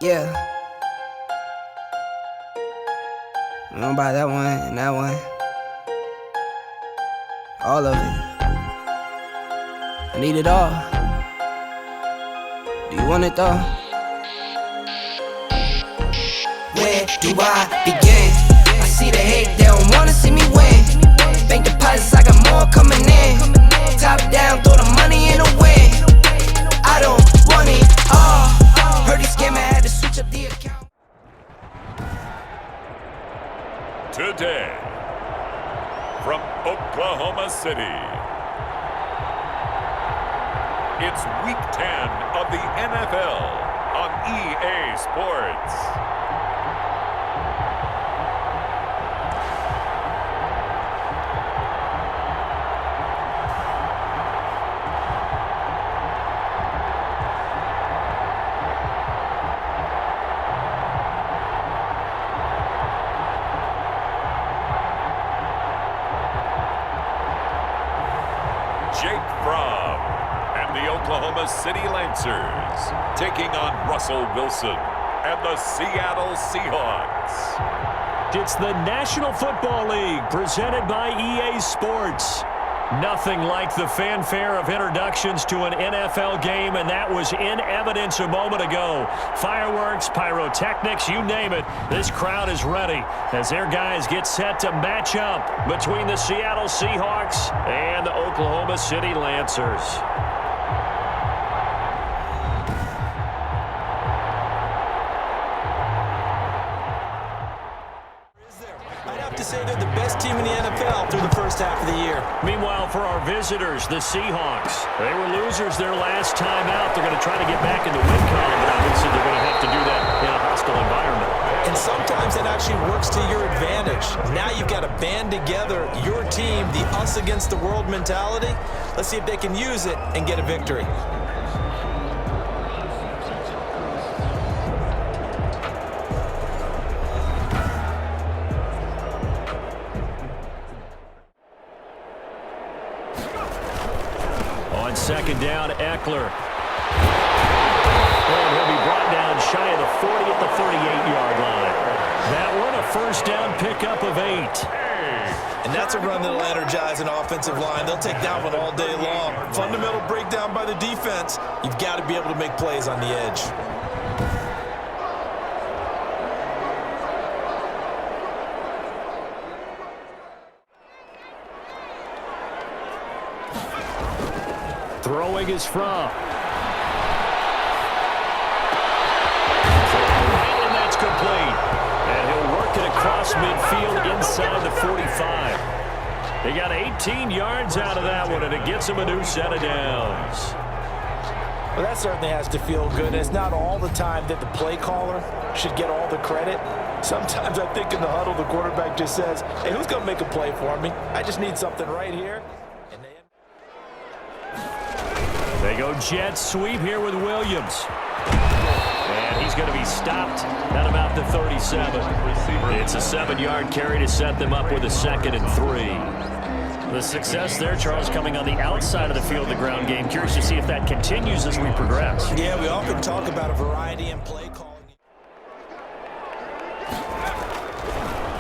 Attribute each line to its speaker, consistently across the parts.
Speaker 1: Yeah. I'm gonna buy that one and that one. All of it. I need it all. Do you want it though? Where do I begin? I see the hate, they don't wanna see me win. Bank deposits, I got more coming in. Top down, throw the money in the wind. I don't want it all. Heard he scammer, had to switch up the account.
Speaker 2: Today, from Oklahoma City, it's Week 10 of the NFL on EA Sports. Jake Fromm and the Oklahoma City Lancers taking on Russell Wilson and the Seattle Seahawks.
Speaker 3: It's the National Football League presented by EA Sports. Nothing like the fanfare of introductions to an NFL game, and that was in evidence a moment ago. Fireworks, pyrotechnics, you name it. This crowd is ready as their guys get set to match up between the Seattle Seahawks and the Oklahoma City Lancers.
Speaker 4: They're the best team in the NFL through the first half of the year.
Speaker 3: Meanwhile, for our visitors, the Seahawks, they were losers their last time out. They're going to try to get back in the win column, but obviously they're going to have to do that in a hostile environment.
Speaker 4: And sometimes that actually works to your advantage. Now you've got to band together your team, the us against the world mentality. Let's see if they can use it and get a victory.
Speaker 3: Second down, Eckler. And he'll be brought down shy of the 40 at the 38-yard line. That one, a first down pickup of 8.
Speaker 4: And that's a run that'll energize an offensive line. They'll take that one all day long. Fundamental breakdown by the defense. You've got to be able to make plays on the edge.
Speaker 3: Throwing is Fromm. And that's complete. And he'll work it across midfield inside the 45. He got 18 yards out of that one, and it gets him a new set of downs.
Speaker 4: Well, that certainly has to feel good. And it's not all the time that the play caller should get all the credit. Sometimes I think in the huddle, the quarterback just says, hey, who's going to make a play for me? I just need something right here.
Speaker 3: They go jet sweep here with Williams. And he's going to be stopped at about the 37. It's a 7-yard carry to set them up with a 2nd and 3. The success there, Charles, coming on the outside of the field, the ground game. Curious to see if that continues as we progress.
Speaker 4: Yeah, we often talk about a variety in play calling.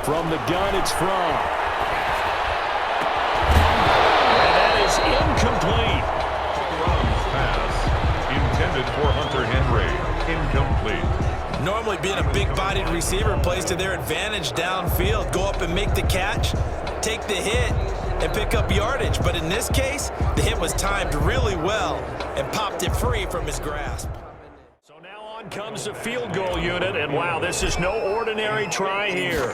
Speaker 3: From the gun, it's Fromm. And that is incomplete.
Speaker 2: Intended for Hunter Henry. Incomplete.
Speaker 4: Normally being a big-bodied receiver plays to their advantage downfield. Go up and make the catch, take the hit, and pick up yardage. But in this case, the hit was timed really well and popped it free from his grasp.
Speaker 3: So now on comes the field goal unit, and wow, this is no ordinary try here.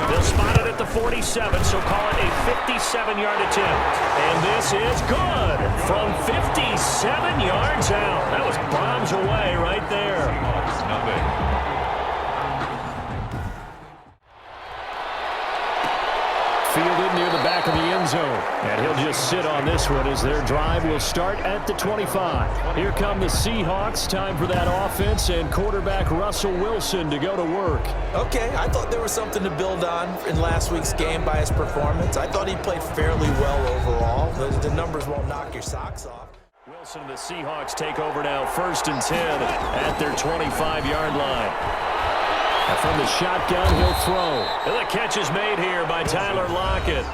Speaker 3: They'll spot it at the 47, so call it a 57-yard attempt. And this is good from 57 yards out. That was bombs away right there. Fielded near the back of the end zone. And he'll just sit on this one as their drive will start at the 25. Here come the Seahawks. Time for that offense and quarterback Russell Wilson to go to work.
Speaker 4: Okay, I thought there was something to build on in last week's game by his performance. I thought he played fairly well overall. The numbers won't knock your socks off.
Speaker 3: Wilson and the Seahawks take over now, 1st and 10 at their 25-yard line. And from the shotgun, he'll throw. And the catch is made here by Tyler Lockett.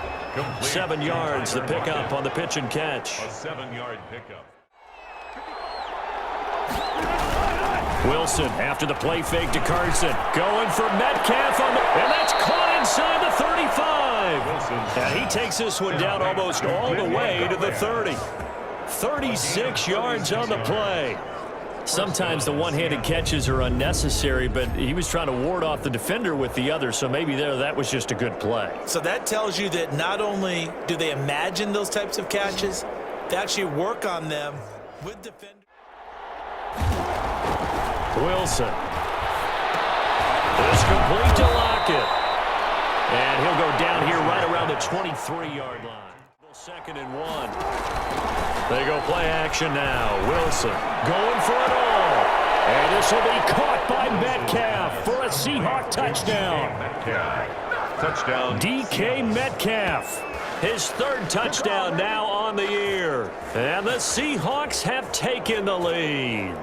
Speaker 3: 7 yards, the pickup on the pitch and catch.
Speaker 2: A 7-yard pickup.
Speaker 3: Wilson after the play fake to Carson. Going for Metcalf on the, and that's caught inside the 35. And he takes this one down almost all the way to the 30. 36 yards on the play. Sometimes the one-handed catches are unnecessary, but he was trying to ward off the defender with the other, so maybe that was just a good play.
Speaker 4: So that tells you that not only do they imagine those types of catches, they actually work on them with defenders.
Speaker 3: Wilson. It's complete to Lockett. And he'll go down here right around the 23-yard line. 2nd and 1. They go play action now. Wilson going for it all. And this will be caught by Metcalf for a Seahawk touchdown.
Speaker 2: Touchdown.
Speaker 3: DK Metcalf. His 3rd touchdown now on the year. And the Seahawks have taken the lead.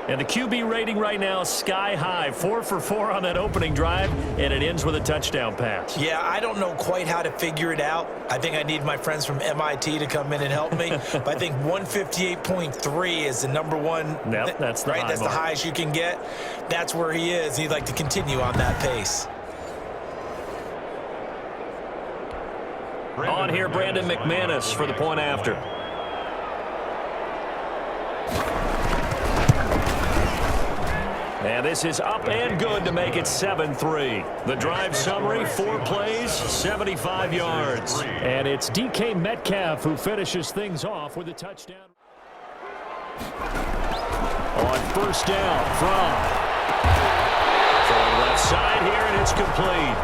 Speaker 3: And the QB rating right now is sky high. 4 for 4 on that opening drive, and it ends with a touchdown pass.
Speaker 4: Yeah, I don't know quite how to figure it out. I think I need my friends from MIT to come in and help me. But I think 158.3 is the number one.
Speaker 3: Yep, that's the
Speaker 4: right.
Speaker 3: high
Speaker 4: That's
Speaker 3: mark.
Speaker 4: the highest you can get. That's where he is. He'd like to continue on that pace.
Speaker 3: On here, Brandon McManus for the point after. And this is up and good to make it 7-3. The drive summary, 4 plays, 75 yards. And it's DK Metcalf who finishes things off with a touchdown. On 1st down from the left side here, and it's complete.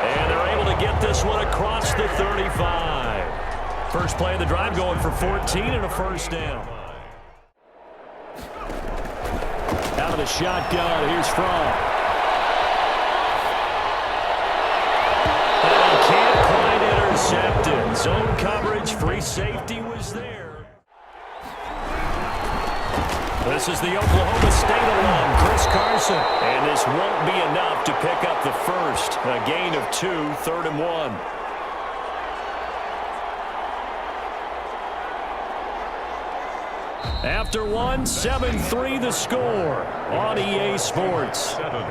Speaker 3: And they're able to get this one across the 35. First play of the drive going for 14 and a 1st down. Out of the shotgun, here's From. And can't quite intercept it. Zone coverage, free safety was there. This is the Oklahoma State alum, Chris Carson. And this won't be enough to pick up the first. A gain of 2, 3rd and 1. After 1, 7-3 the score on EA Sports.
Speaker 2: 7.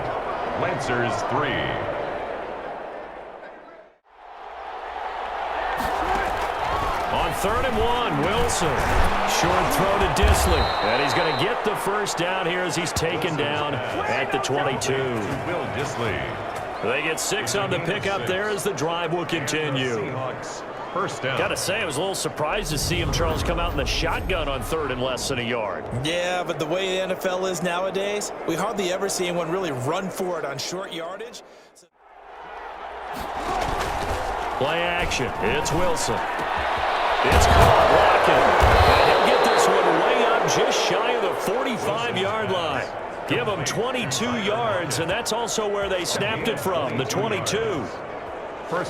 Speaker 2: Lancers 3.
Speaker 3: On 3rd and 1, Wilson. Short throw to Disley. And he's going to get the first down here as he's taken down at the 22.
Speaker 2: Will Disley.
Speaker 3: They get 6 on the pickup there as the drive will continue.
Speaker 2: Seahawks. 1st down.
Speaker 3: Got to say, I was a little surprised to see him, Charles, come out in the shotgun on 3rd and less than a yard.
Speaker 4: Yeah, but the way the NFL is nowadays, we hardly ever see anyone really run for it on short yardage.
Speaker 3: Play action. It's Wilson. It's caught. Lockett. And he'll get this one way up just shy of the 45-yard line. Give them 22 yards, and that's also where they snapped it from, the 22.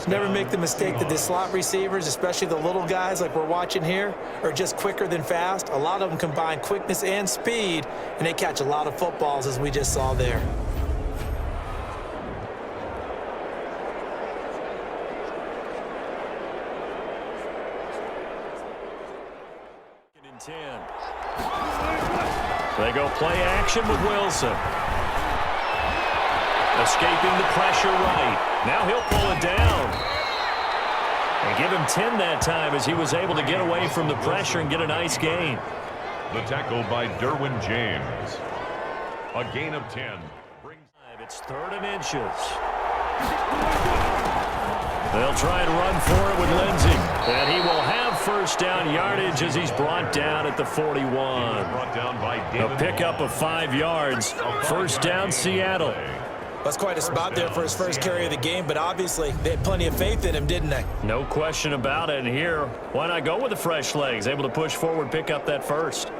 Speaker 4: Never make the mistake that the slot receivers, especially the little guys like we're watching here, are just quicker than fast. A lot of them combine quickness and speed, and they catch a lot of footballs, as we just saw there.
Speaker 3: And 10. They go play action with Wilson. Escaping the pressure right. Now he'll pull it down. And give him 10 that time as he was able to get away from the pressure and get a nice gain.
Speaker 2: The tackle by Derwin James. A gain of 10.
Speaker 3: It's 3rd and inches. They'll try and run for it with Lindsey. And he will have first down yardage as he's brought down at the 41.
Speaker 2: Brought down by
Speaker 3: a pickup of 5 yards. First down, Seattle.
Speaker 4: That's quite a spot there for his first carry of the game, but obviously they had plenty of faith in him, didn't they?
Speaker 3: No question about it. And here, why not go with the fresh legs? Able to push forward, pick up that first.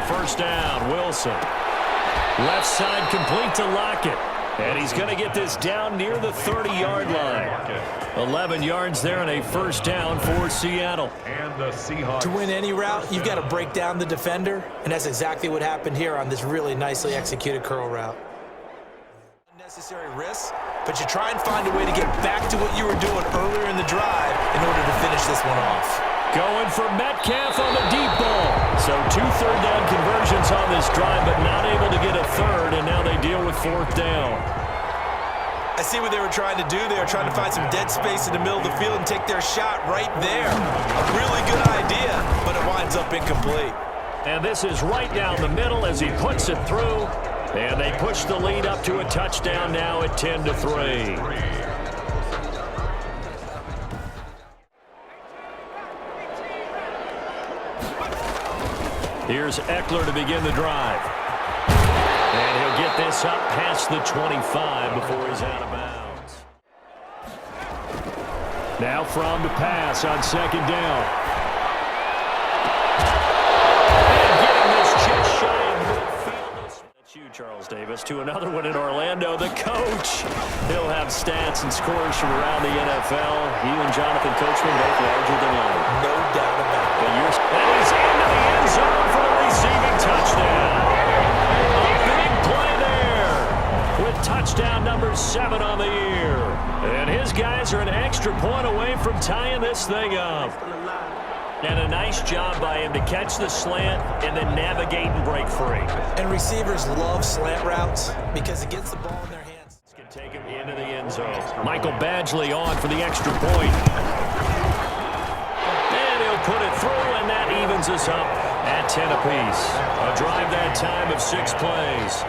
Speaker 3: First down, Wilson. Left side complete to Lockett. And he's going to get this down near the 30-yard line. 11 yards there and a first down for Seattle.
Speaker 2: And the Seahawks.
Speaker 4: To win any route, you've got to break down the defender, and that's exactly what happened here on this really nicely executed curl route. Unnecessary risks, but you try and find a way to get back to what you were doing earlier in the drive in order to finish this one off.
Speaker 3: Going for Metcalf on the deep ball. So 2 third-down conversions on this drive, but not able to get a third, and now they deal with 4th down.
Speaker 4: I see what they were trying to do. They were trying to find some dead space in the middle of the field and take their shot right there. A really good idea, but it winds up incomplete.
Speaker 3: And this is right down the middle as he puts it through. And they push the lead up to a touchdown now at 10-3. Here's Eckler to begin the drive. And he'll get this up past the 25 before he's out of bounds. Now from to pass on 2nd down. And getting this just shy of midfield. That's you, Charles Davis, to another one in Orlando. The coach. He'll have stats and scores from around the NFL. He and Jonathan Coachman both larger than life.
Speaker 4: No doubt about it.
Speaker 3: And he's into the end zone for the receiving touchdown. A big play there with touchdown number 7 on the year. And his guys are an extra point away from tying this thing up. And a nice job by him to catch the slant and then navigate and break free.
Speaker 4: And receivers love slant routes because it gets the ball in their hands.
Speaker 3: Can take him into the end zone. Michael Badgley on for the extra point. And he'll put it through, and that evens us up at 10 apiece. A drive that time of 6 plays.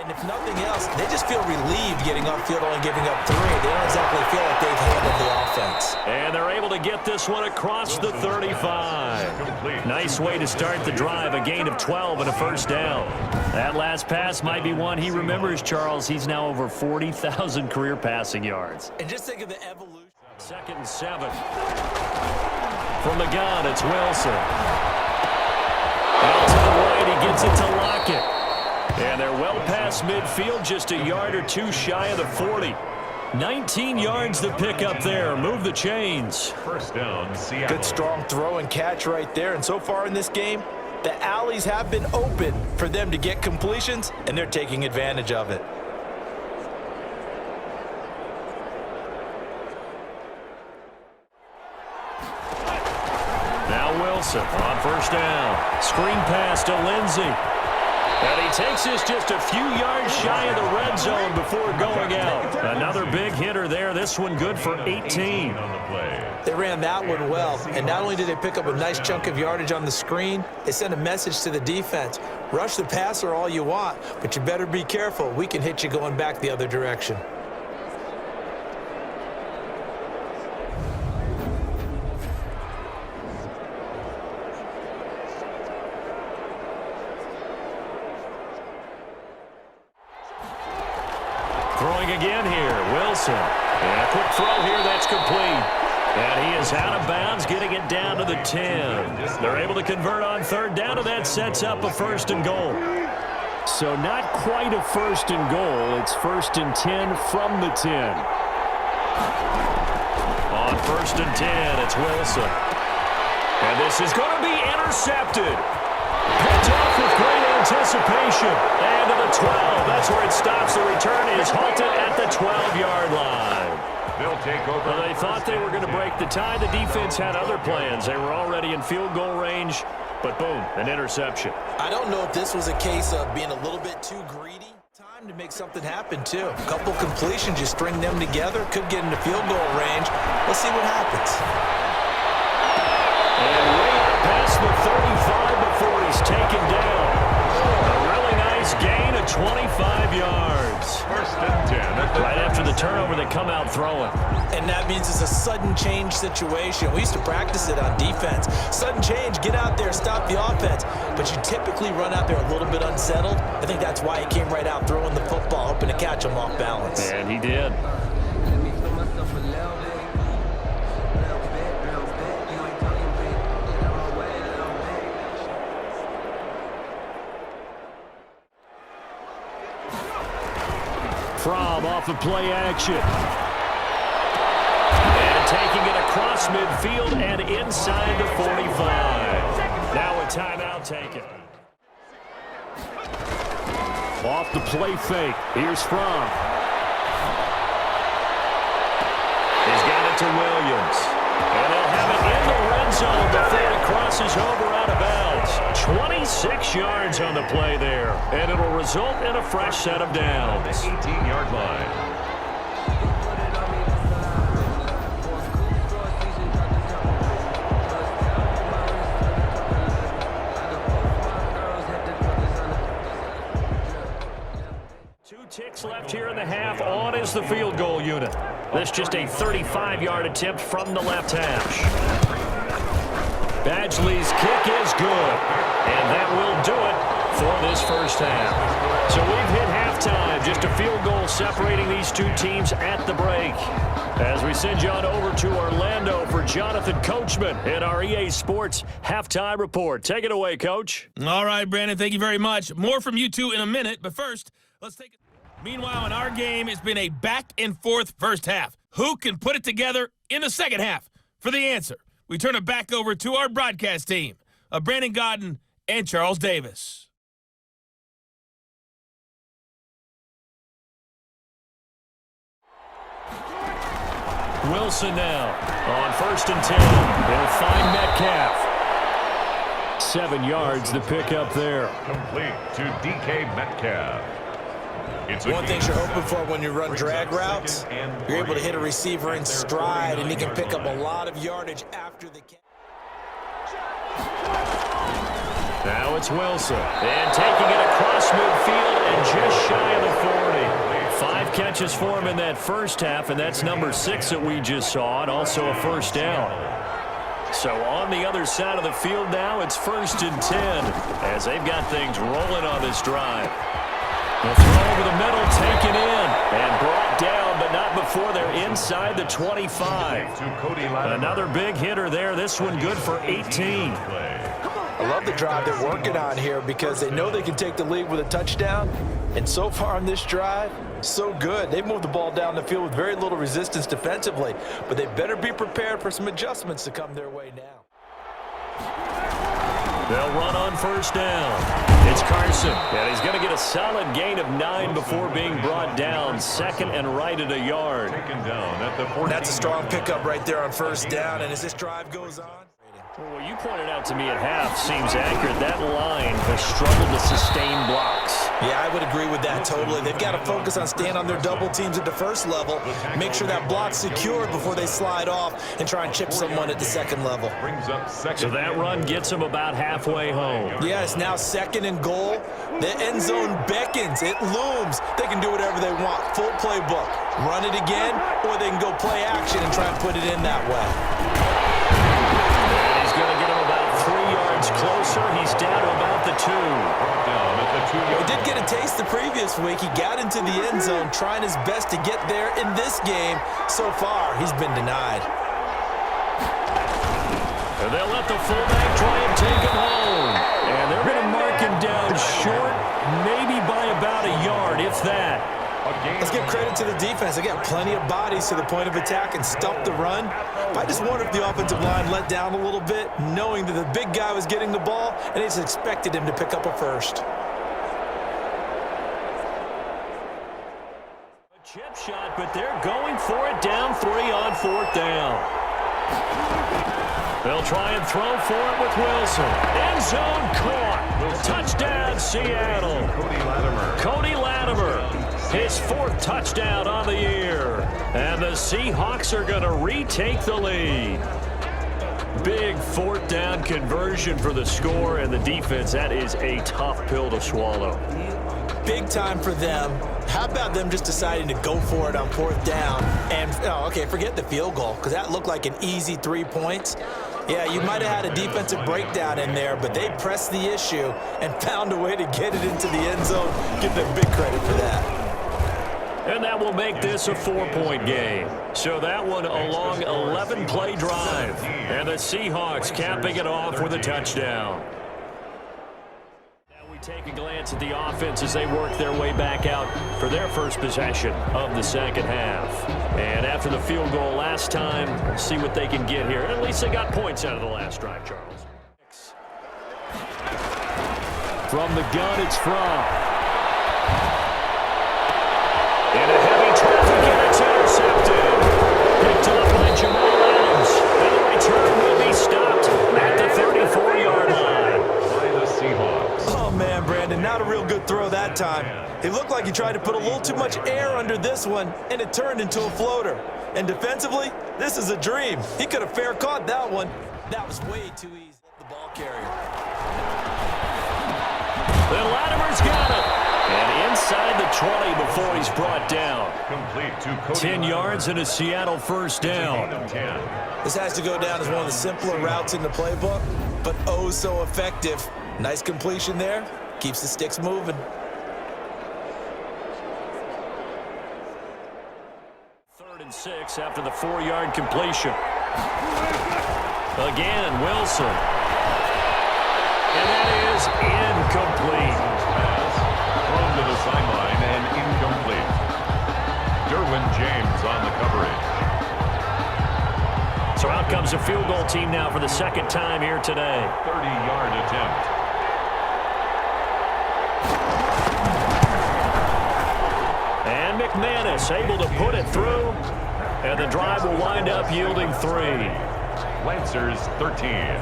Speaker 4: And if nothing else, they just feel relieved getting upfield only giving up 3. They don't exactly feel like they've handled the offense.
Speaker 3: And they're able to get this one across the 35. Nice way to start the drive, a gain of 12 and a first down. That last pass might be one he remembers, Charles. He's now over 40,000 career passing yards.
Speaker 4: And just think of the evolution.
Speaker 3: 2nd and 7. From the gun, it's Wilson. Out to the right, he gets it to Lockett. And they're well past midfield, just a yard or 2 shy of the 40. 19 yards to pick up there. Move the chains.
Speaker 2: First down, Seattle.
Speaker 4: Good strong throw and catch right there. And so far in this game, the alleys have been open for them to get completions, and they're taking advantage of it.
Speaker 3: Now Wilson on first down. Screen pass to Lindsey. And he takes this just a few yards shy of the red zone before going out. Another big hitter there. This one good for 18.
Speaker 4: They ran that one well. And not only did they pick up a nice chunk of yardage on the screen, they sent a message to the defense. Rush the passer all you want, but you better be careful. We can hit you going back the other direction.
Speaker 3: Throwing again here, Wilson. And a quick throw here, that's complete. And he is out of bounds, getting it down to the 10. They're able to convert on 3rd down, and that sets up a 1st and goal. So not quite a 1st and goal. It's 1st and 10 from the 10. On 1st and 10, it's Wilson. And this is going to be intercepted. Picked off with great anticipation. And to the 12. That's where it stops. The return is halted at the 12-yard line.
Speaker 2: They'll take over.
Speaker 3: Well, they thought they were going to break the tie. The defense had other plans. They were already in field goal range, but boom, an interception.
Speaker 4: I don't know if this was a case of being a little bit too greedy. Time to make something happen, too. A couple completions, you string them together, could get into field goal range. Let's see what happens.
Speaker 3: And way up past the 35 before he's taken down. A really nice gain of 25 yards.
Speaker 2: First and 10.
Speaker 3: Right after the turnover, they come out throwing.
Speaker 4: And that means it's a sudden change situation. We used to practice it on defense. Sudden change, get out there, stop the offense. But you typically run out there a little bit unsettled. I think that's why he came right out throwing the football, hoping to catch him off balance.
Speaker 3: And he did. From off of play action. And taking it across midfield and inside the 45. Now a timeout taken. Off the play fake. Here's From. He's got it to Williams. And they'll have it in the red zone before it crosses over out of bounds. 26 yards on the play there. And it'll result in a fresh set of downs.
Speaker 2: 18-yard line.
Speaker 3: Ticks left here in the half. On is the field goal unit. This just a 35-yard attempt from the left hash. Badgley's kick is good. And that will do it for this first half. So we've hit halftime. Just a field goal separating these two teams at the break. As we send you on over to Orlando for Jonathan Coachman in our EA Sports Halftime Report. Take it away, Coach.
Speaker 5: All right, Brandon, thank you very much. More from you two in a minute, but first, let's take it. Meanwhile, in our game, it's been a back-and-forth first half. Who can put it together in the second half? For the answer, we turn it back over to our broadcast team of Brandon Godden and Charles Davis.
Speaker 3: Wilson now on 1st and 10. They'll find Metcalf. 7 yards the pick up there.
Speaker 2: Complete to DK Metcalf.
Speaker 4: One thing you're hoping for when you run drag routes, you're able to hit a receiver in stride, and he can pick up a lot of yardage after the catch.
Speaker 3: Now it's Wilson. And taking it across midfield and just shy of the 40. 5 catches for him in that first half, and that's number 6 that we just saw, and also a first down. So on the other side of the field now, it's 1st and 10 as they've got things rolling on this drive. The throw over the middle, taken in, and brought down, but not before they're inside the 25. Another big hitter there. This one good for 18.
Speaker 4: I love the drive they're working on here because they know they can take the lead with a touchdown. And so far on this drive, so good. They've moved the ball down the field with very little resistance defensively, but they better be prepared for some adjustments to come their way now.
Speaker 3: They'll run on first down. It's Carson, and he's going to get a solid gain of 9 before being brought down. 2nd and right at a yard.
Speaker 4: That's a strong pickup right there on first down, and as this drive goes on.
Speaker 3: Well, what you pointed out to me at half seems accurate. That line has struggled to sustain blocks.
Speaker 4: Yeah, I would agree with that totally. They've got to focus on staying on their double teams at the first level, make sure that block's secured before they slide off and try and chip someone at the second level.
Speaker 3: So that run gets them about halfway home.
Speaker 4: Yeah, it's now 2nd and goal. The end zone beckons. It looms. They can do whatever they want. Full playbook. Run it again, or they can go play action and try and put it in that way.
Speaker 3: He's going to get him about 3 yards closer. He's down to about the 2.
Speaker 4: He did get a taste the previous week. He got into the end zone trying his best to get there in this game. So far, he's been denied.
Speaker 3: And they'll let the fullback try and take him home. And they're going to mark him down short, maybe by about a yard, if that.
Speaker 4: Let's give credit to the defense. They got plenty of bodies to the point of attack and stop the run. But I just wonder if the offensive line let down a little bit, knowing that the big guy was getting the ball, and they just expected him to pick up a first.
Speaker 3: Chip shot, but they're going for it down 3 on 4th down. They'll try and throw for it with Wilson. End zone caught. Touchdown, Seattle. Cody Latimer, his 4th touchdown on the year. And the Seahawks are going to retake the lead. Big 4th down conversion for the score, and the defense, that is a tough pill to swallow.
Speaker 4: Big time for them. How about them just deciding to go for it on 4th down? And, okay, forget the field goal, because that looked like an easy 3 points. Yeah, you might have had a defensive breakdown in there, but they pressed the issue and found a way to get it into the end zone. Give them big credit for that.
Speaker 3: And that will make this a 4-point game. So that one a long 11-play drive. And the Seahawks capping it off with a touchdown. Now we take a glance at the offense as they work their way back out for their first possession of the second half. And after the field goal last time, see what they can get here. At least they got points out of the last drive, Charles. From the gun, it's From. In a heavy traffic, and it's intercepted. Picked up by Jamal Adams. And the return will be stopped at the 34-yard line.
Speaker 2: By the Seahawks.
Speaker 4: Oh, man, Brandon, not a real good throw that time. It looked like he tried to put a little too much air under this one, and it turned into a floater. And defensively, this is a dream. He could have fair caught that one. That was way too easy. The ball carrier.
Speaker 3: Then Latimer's got it. And inside the 20 before he's brought down.
Speaker 2: Complete to Cody
Speaker 3: 10 yards and a Seattle first down.
Speaker 4: This has to go down as one of the simpler routes in the playbook, but oh so effective. Nice completion there. Keeps the sticks moving.
Speaker 3: 3rd and 6 after the 4-yard completion. Again, Wilson. And that is incomplete.
Speaker 2: Thrown to the sideline and incomplete. Derwin James on the coverage.
Speaker 3: So out comes a field goal team now for the second time here today.
Speaker 2: 30-yard attempt.
Speaker 3: And McManus able to put it through. And the drive will wind up yielding 3.
Speaker 2: Lancers 13.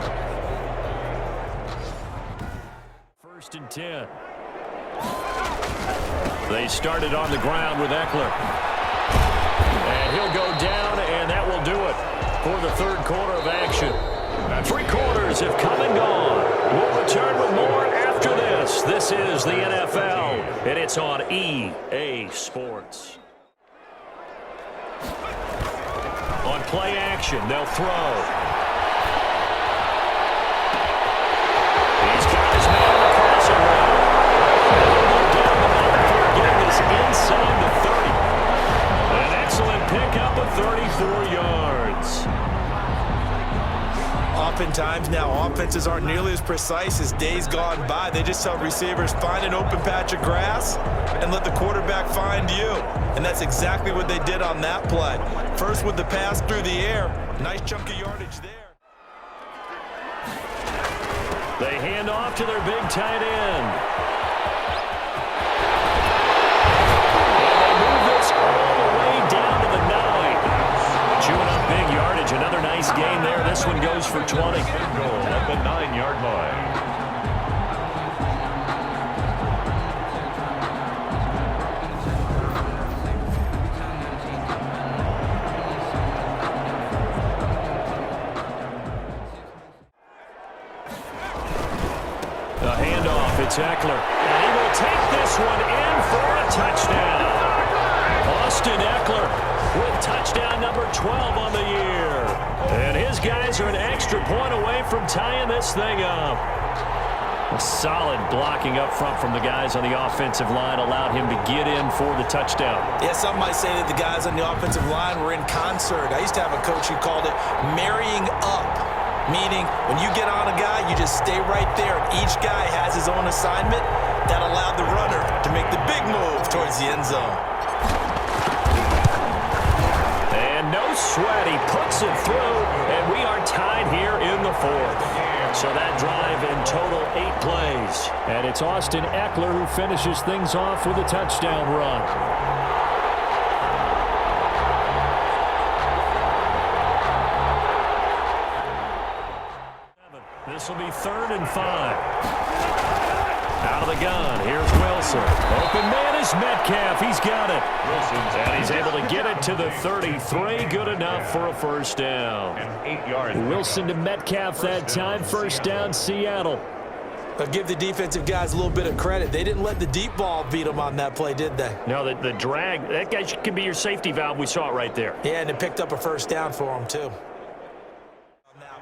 Speaker 3: 1st and 10. They started on the ground with Eckler. And he'll go down, and that will do it for the 3rd quarter of action. 3 quarters have come and gone. We'll return with more after this. This is the NFL, and it's on EA Sports. On play action, they'll throw. He's got his man on the crossing route. Inside the 30. An excellent pickup of 34 yards.
Speaker 4: Oftentimes now, offenses aren't nearly as precise as days gone by. They just tell receivers, find an open patch of grass and let the quarterback find you. And that's exactly what they did on that play. First with the pass through the air. Nice chunk of yardage there.
Speaker 3: They hand off to their big tight end. All the way down to the 9. Chewing up big yardage. Another nice gain there. This one goes for 20.
Speaker 2: Goal at the 9-yard line.
Speaker 3: The handoff. It's Eckler. And he will take this one in for a touchdown. Austin Eckler with touchdown number 12 on the year. And his guys are an extra point away from tying this thing up. A solid blocking up front from the guys on the offensive line allowed him to get in for the touchdown.
Speaker 4: Yeah, some might say that the guys on the offensive line were in concert. I used to have a coach who called it marrying up, meaning when you get on a guy, you just stay right there. And each guy has his own assignment that allowed the runner to make the big move towards the end zone.
Speaker 3: No sweat, he puts it through, and we are tied here in the 4th. So that drive in total 8 plays. And it's Austin Eckler who finishes things off with a touchdown run. 3rd and 5. Out of the gun, here's Wilson. Open man is Metcalf. He's got it. And he's able to get it to the 33. Good enough for a first down. Wilson to Metcalf that time. First down, Seattle.
Speaker 4: I'll give the defensive guys a little bit of credit. They didn't let the deep ball beat them on that play, did they?
Speaker 3: No, the drag, that guy could be your safety valve. We saw it right there.
Speaker 4: Yeah, and it picked up a first down for them, too.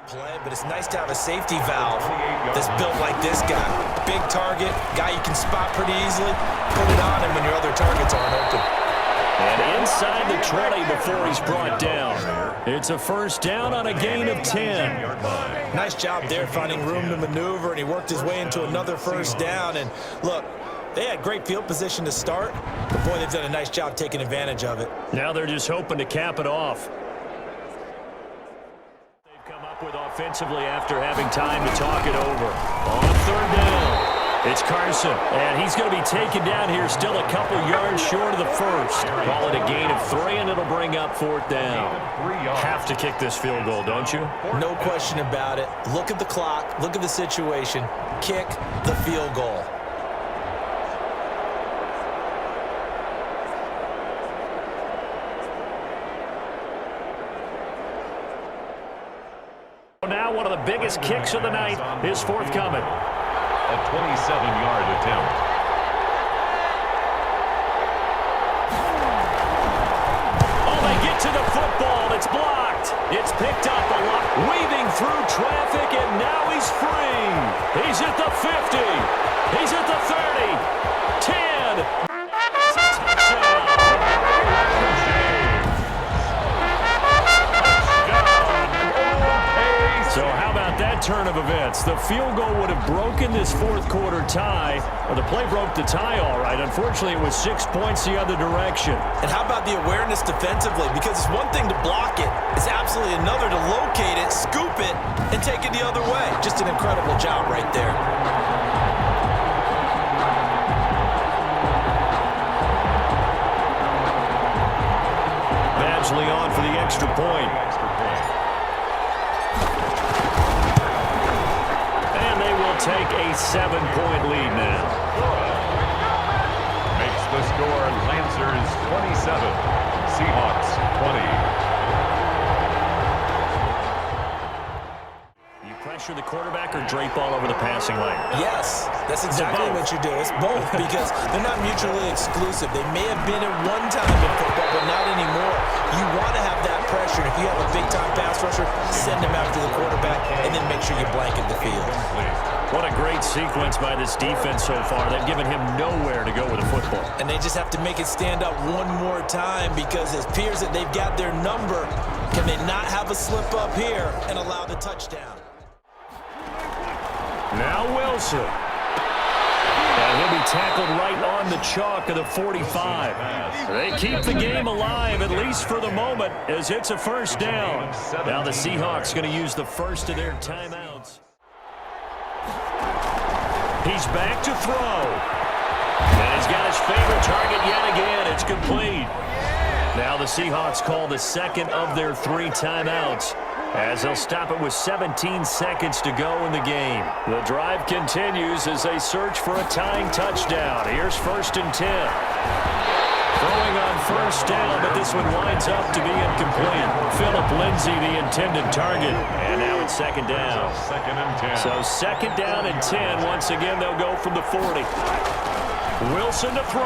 Speaker 4: Play, but it's nice to have a safety valve that's built like this guy. Big target, guy you can spot pretty easily. Put it on him when your other targets aren't open.
Speaker 3: And inside the 20 before he's brought down. It's a first down on a gain of 10.
Speaker 4: Nice job there finding room to maneuver, and he worked his way into another first down. And look, they had great field position to start, but boy, they've done a nice job taking advantage of it.
Speaker 3: Now they're just hoping to cap it off. With offensively after having time to talk it over. On 3rd down, it's Carson, and he's going to be taken down here, still a couple yards short of the first. Call it a gain of 3, and it'll bring up 4th down. Have to kick this field goal, don't you?
Speaker 4: No question about it. Look at the clock. Look at the situation. Kick the field goal.
Speaker 3: Now one of the biggest kicks of the night is forthcoming.
Speaker 2: A 27-yard attempt.
Speaker 3: Oh, they get to the football. It's blocked. It's picked up a lot, weaving through traffic, and now he's free. He's at the 50. He's at the 30. 10. So how about that turn of events? The field goal would have broken this fourth quarter tie, or the play broke the tie all right. Unfortunately, it was 6 points the other direction.
Speaker 4: And how about the awareness defensively? Because it's one thing to block it. It's absolutely another to locate it, scoop it, and take it the other way. Just an incredible job right there.
Speaker 3: Badgley on for the extra point. Take a 7-point lead now.
Speaker 2: Makes the score Lancers 27, Seahawks 20.
Speaker 3: You pressure the quarterback or drape all over the passing lane?
Speaker 4: Yes, that's exactly what you do. It's both because they're not mutually exclusive. They may have been at one time in football, but not anymore. You want to have that pressure. If you have a big-time pass rusher, send him after the quarterback and then make sure you blanket the field.
Speaker 3: What a great sequence by this defense so far. They've given him nowhere to go with the football.
Speaker 4: And they just have to make it stand up one more time because it appears that they've got their number. Can they not have a slip up here and allow the touchdown?
Speaker 3: Now Wilson. And he'll be tackled right on the chalk of the 45. They keep the game alive, at least for the moment, as it's a first down. Now the Seahawks going to use the first of their timeouts. He's back to throw. And he's got his favorite target yet again. It's complete. Now the Seahawks call the second of their 3 timeouts, as they'll stop it with 17 seconds to go in the game. The drive continues as they search for a tying touchdown. Here's 1st and 10. Throwing on first down, but this one winds up to be incomplete. Philip Lindsay, the intended target. And now it's 2nd down.
Speaker 2: 2nd and 10.
Speaker 3: So 2nd down and 10. Once again, they'll go from the 40. Wilson to throw.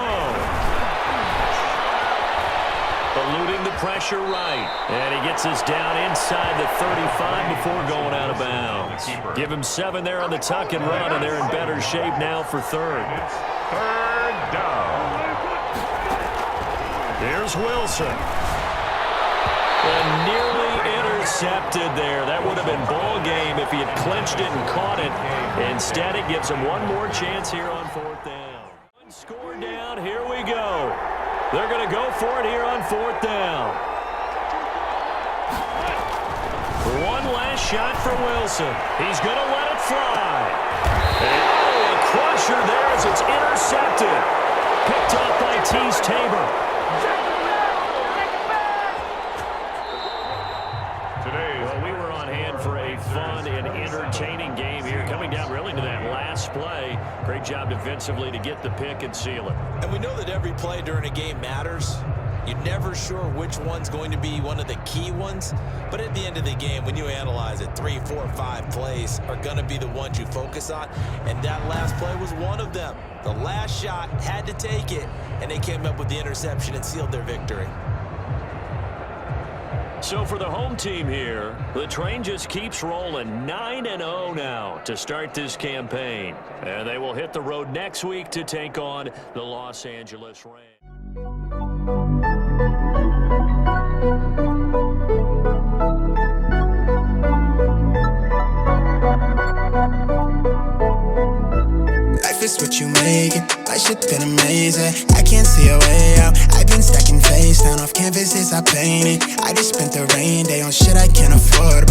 Speaker 3: Eluding the pressure right. And he gets us down inside the 35 before going out of bounds. Give him 7 there on the tuck and run, and they're in better shape now for 3rd.
Speaker 2: It's 3rd down.
Speaker 3: Here's Wilson. And nearly intercepted there. That would have been ball game if he had clinched it and caught it. Instead, it gives him one more chance here on 4th down. One score down. Here we go. They're going to go for it here on 4th down. One last shot for Wilson. He's going to let it fly. And a crusher there as it's intercepted. Picked up by Tease Tabor. Well, we were on hand for a fun and entertaining game here. Coming last play. Great job defensively to get the pick and seal it.
Speaker 4: And we know that every play during a game matters. You're never sure which one's going to be one of the key ones. But at the end of the game, when you analyze it, 3, 4, 5 plays are going to be the ones you focus on. And that last play was one of them. The last shot had to take it, and they came up with the interception and sealed their victory.
Speaker 3: So for the home team here, the train just keeps rolling 9-0 now to start this campaign. And they will hit the road next week to take on the Los Angeles Rams.
Speaker 6: Life is what you make it. My shit been amazing. I can't see a way out. I've been stacking face down off canvases I painted. I just spent the rain day on shit I can't afford.